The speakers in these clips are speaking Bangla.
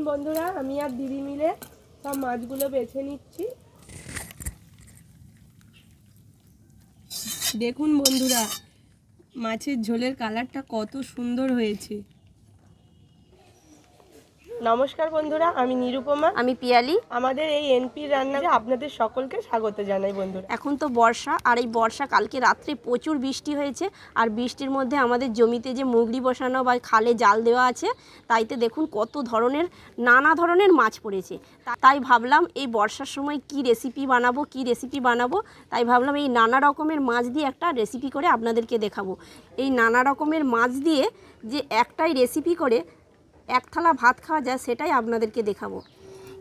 বন্ধুরা আমি আর দিদি মিলে সব মাছগুলো বেছে নিচ্ছি। দেখুন বন্ধুরা মাছের ঝোলের কালারটা কত সুন্দর হয়েছে। নমস্কার বন্ধুরা, আমি নিরুপমা, আমি পিয়ালি। আমাদের এই এনপির রান্নাঘরে আপনাদের সকলকে স্বাগত জানাই। বন্ধুরা এখন তো বর্ষা, আর এই বর্ষা কালকে রাত্রে প্রচুর বৃষ্টি হয়েছে, আর বৃষ্টির মধ্যে আমাদের জমিতে যে মুগলি বসানো বা খালে জাল দেওয়া আছে, তাইতে দেখুন কত ধরনের নানা ধরনের মাছ পড়েছে। তাই ভাবলাম এই বর্ষার সময় কি রেসিপি বানাবো, তাই ভাবলাম এই নানা রকমের মাছ দিয়ে একটা রেসিপি করে আপনাদেরকে দেখাবো। এই নানা রকমের মাছ দিয়ে যে একটাই রেসিপি করে এক থালা ভাত খাওয়া যায়, সেটাই আপনাদেরকে দেখাবো।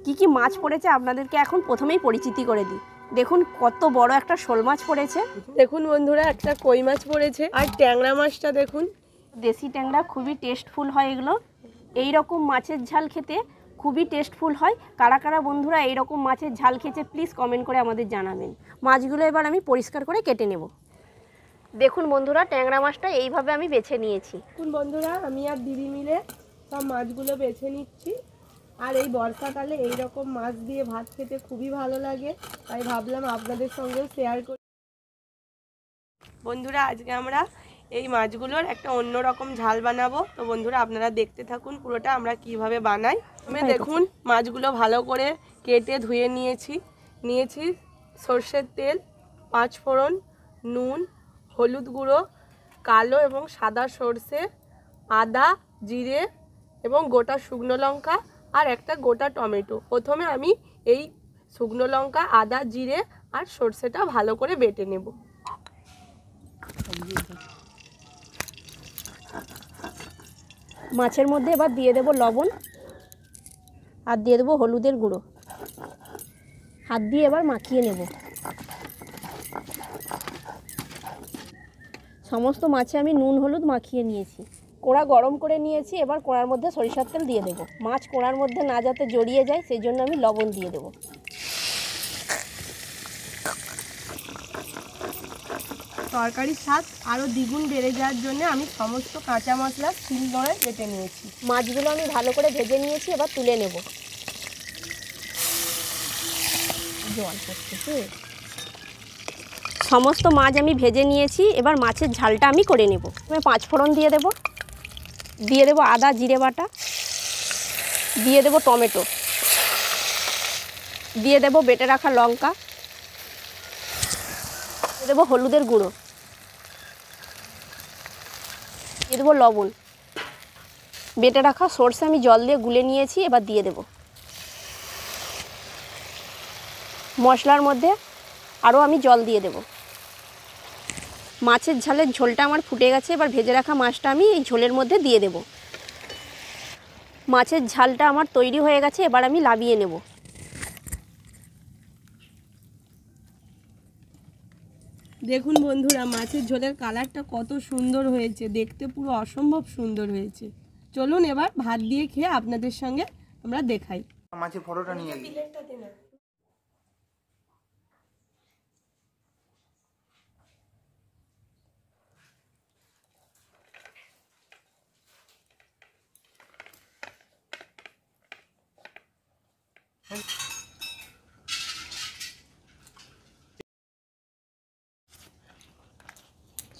কি কি মাছ পড়েছে আপনাদেরকে এখন প্রথমেই পরিচিতি করে দিই। দেখুন কত বড় একটা শোল মাছ পড়েছে। দেখুন বন্ধুরা একটা কই মাছ পড়েছে, আর ট্যাংরা মাছটা দেখুন। দেশি ট্যাংরা খুবই টেস্টফুল হয় এগুলো। এই রকম মাছের ঝাল খেতে খুবই টেস্টফুল হয়। কারা কারা বন্ধুরা এই রকম মাছের ঝাল খেতে প্লিজ কমেন্ট করে আমাদের জানাবেন। মাছগুলো এবার আমি পরিষ্কার করে কেটে নেব। দেখুন বন্ধুরা ট্যাংরা মাছটা এইভাবে আমি বেছে নিয়েছি। দেখুন বন্ধুরা আমি আর দিদি মিলে সব মাছগুলো বেছে নিচ্ছি। আর এই বর্ষাকালে এই রকম মাছ দিয়ে ভাত খেতে খুবই ভালো লাগে, তাই ভাবলাম আপনাদের সঙ্গেও শেয়ার করি। বন্ধুরা আজকে আমরা এই মাছগুলোর একটা অন্য রকম ঝাল বানাবো। তো বন্ধুরা আপনারা দেখতে থাকুন পুরোটা আমরা কিভাবে বানাই। আমি দেখুন মাছগুলো ভালো করে কেটে ধুয়ে নিয়েছি সর্ষের তেল, 5 ফোড়ন, নুন, হলুদ গুঁড়ো, কালো এবং সাদা সর্ষে, আদা, জিরে এবং গোটা শুকনো লঙ্কা আর একটা গোটা টমেটো। প্রথমে আমি এই শুকনো লঙ্কা, আদা, জিরে আর সর্ষেটা ভালো করে বেটে নেব। মাছের মধ্যে এবার দিয়ে দেব লবণ আর দিয়ে দেবো হলুদের গুঁড়ো। হাত দিয়ে এবার মাখিয়ে নেব। সমস্ত মাছে আমি নুন হলুদ মাখিয়ে নিয়েছি। কড়া গরম করে নিয়েছি, এবার কড়ার মধ্যে সরিষার তেল দিয়ে দেবো। মাছ কড়ার মধ্যে না যাতে জড়িয়ে যায় সেই জন্য আমি লবণ দিয়ে দেবো। তরকারির স্বাদ আরও দ্বিগুণ বেড়ে যাওয়ার জন্য আমি সমস্ত কাঁচা মশলা শিলনোড়ায় বেটে নিয়েছি। মাছগুলো আমি ভালো করে ভেজে নিয়েছি, এবার তুলে নেব। জল পড়তেছে। সমস্ত মাছ আমি ভেজে নিয়েছি, এবার মাছের ঝালটা আমি করে নেব। আমি 5 ফোড়ন দিয়ে দেব আদা জিরে বাটা, দিয়ে দেব টমেটো, দিয়ে দেব বেটে রাখা লঙ্কা, দিয়ে দেবো হলুদের গুঁড়ো, দিয়ে দেবো লবণ, বেটে রাখা সর্ষে আমি জল দিয়ে গুলে নিয়েছি, এবার দিয়ে দেব। মশলার মধ্যে আরও আমি জল দিয়ে দেব। মাছের ঝালের ঝোলটা আমার ফুটে গেছে, এবার ভেজে রাখা মাছটা আমি এই ঝোলের মধ্যে দিয়ে দেব। মাছের ঝালটা আমার তৈরি হয়ে গেছে, এবার আমি নামিয়ে নেব। দেখুন বন্ধুরা মাছের ঝোলের কালারটা কত সুন্দর হয়েছে, দেখতে পুরো অসম্ভব সুন্দর হয়েছে। চলুন এবার ভাত দিয়ে খেয়ে আপনাদের সঙ্গে আমরা দেখাই। মাছের ফটোটা নিয়ে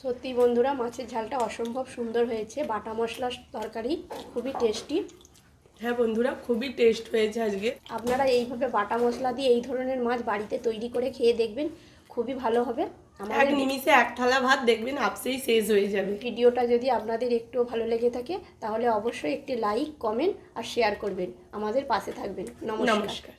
সত্যি বন্ধুরা মাছের ঝালটা অসম্ভব সুন্দর হয়েছে। বাটা মশলার তরকারি খুবই টেস্টি। হ্যাঁ বন্ধুরা খুবই টেস্ট হয়েছে আজকে। আপনারা এইভাবে বাটা মশলা দিয়ে এই ধরনের মাছ বাড়িতে তৈরি করে খেয়ে দেখবেন, খুবই ভালো হবে। এক নিমিষে এক থালা ভাত দেখবেন আপসেই শেষ হয়ে যাবে। ভিডিওটা যদি আপনাদের একটু ভালো লেগে থাকে তাহলে অবশ্যই একটি লাইক, কমেন্ট আর শেয়ার করবেন। আমাদের পাশে থাকবেন। নমস্কার।